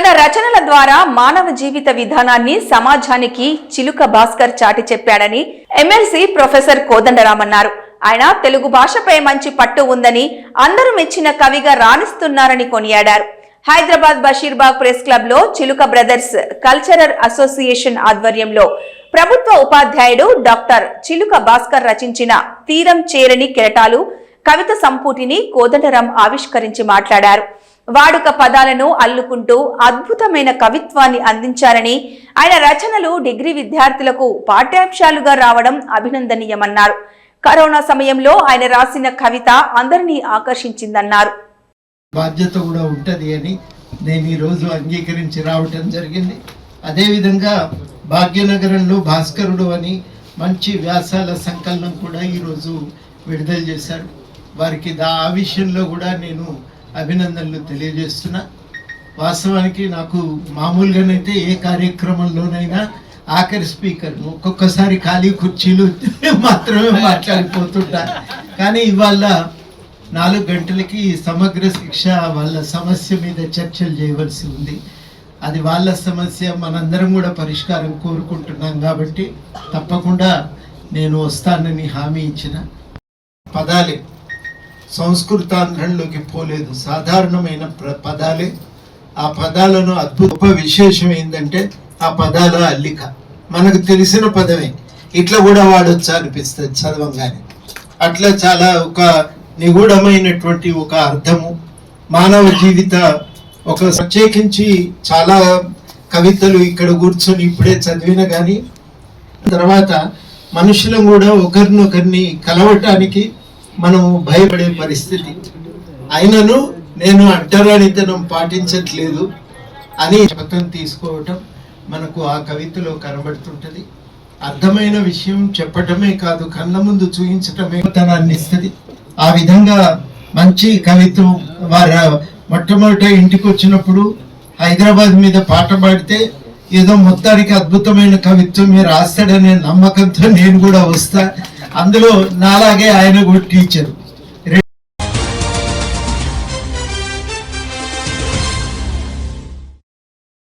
తన రచనల ద్వారా మానవ జీవిత విధానాన్ని సమాజానికి చిలుక భాస్కర్ చాటి చెప్పాడని ఎమ్మెల్సీ ప్రొఫెసర్ కోదండరాం అన్నారు. ఆయన తెలుగు భాషపై మంచి పట్టు ఉందని, అందరూ మెచ్చిన కవిగా రాణిస్తున్నారని కొనియాడారు. హైదరాబాద్ బషీర్బాగ్ ప్రెస్ క్లబ్ లో చిలుక బ్రదర్స్ కల్చరల్ అసోసియేషన్ ఆధ్వర్యంలో ప్రభుత్వ ఉపాధ్యాయుడు డాక్టర్ చిలుక భాస్కర్ రచించిన తీరం చేరని కెరటాలు కవిత సంపుటిని కోదండరాం ఆవిష్కరించి మాట్లాడారు. వాడుక పదాలను అల్లుకుంటూ అద్భుతమైన కవిత్వాన్ని అందించారని, ఆయన రచనలు డిగ్రీ విద్యార్థులకు పాఠ్యాంశాలుగా రావడం అభినందనీయమన్నారు. కరోనా సమయంలో ఆయన రాసిన కవిత అందరినీ ఆకర్షించిందన్నారు. బాధ్యత కూడా ఉంటది అని నేను ఈ రోజు అంగీకరించి రావటం జరిగింది. అదేవిధంగా భాగ్యనగరంలో భాస్కరుడు అని మంచి వ్యాసాల సంకలనం కూడా ఈరోజు విడుదల చేశారు. వారికి ఆ విషయంలో కూడా నేను అభినందనలు తెలియజేస్తున్నా. వాస్తవానికి నాకు మామూలుగానైతే ఏ కార్యక్రమంలోనైనా ఆఖరి స్పీకర్, ఒక్కొక్కసారి ఖాళీ కుర్చీలు మాత్రమే మాట్లాడిపోతుంటా. కానీ ఇవాళ 4 గంటలకి సమగ్ర శిక్ష వాళ్ళ సమస్య మీద చర్చలు చేయవలసి ఉంది. అది వాళ్ళ సమస్య, మనందరం కూడా పరిష్కారం కోరుకుంటున్నాం కాబట్టి తప్పకుండా నేను వస్తానని హామీ ఇచ్చిన. పదాలే సంస్కృతాంధ్రంలోకి పోలేదు, సాధారణమైన పదాలే. ఆ పదాలను అద్భుత విశేషం ఏంటంటే ఆ పదాల అల్లిక మనకు తెలిసిన పదమే, ఇట్లా కూడా వాడొచ్చా అనిపిస్తుంది చదవంగానే. అట్లా చాలా ఒక నిగూఢమైనటువంటి ఒక అర్థము, మానవ జీవిత ఒక ప్రత్యేకించి చాలా కవితలు ఇక్కడ కూర్చొని ఇప్పుడే చదివిన కానీ తర్వాత మనుషులను కూడా ఒకరినొకరిని కలవటానికి మనము భయపడే పరిస్థితి. అయినను నేను అంటరానితనం పాటించట్లేదు అని పక్కన తీసుకోవటం మనకు ఆ కవితలో కనబడుతుంటది. అర్థమైన విషయం చెప్పటమే కాదు, కళ్ళ ముందు చూపించటమే తనాన్ని ఇస్తుంది. ఆ విధంగా మంచి కవిత్వం. వారు మొట్టమొదట ఇంటికి వచ్చినప్పుడు హైదరాబాద్ మీద పాట పాడితే ఏదో మొత్తానికి అద్భుతమైన కవిత్వమే రాస్తాడనే నమ్మకంతో నేను కూడా వస్తా. అందులో నాలాగే ఆయన కూడా టీచర్.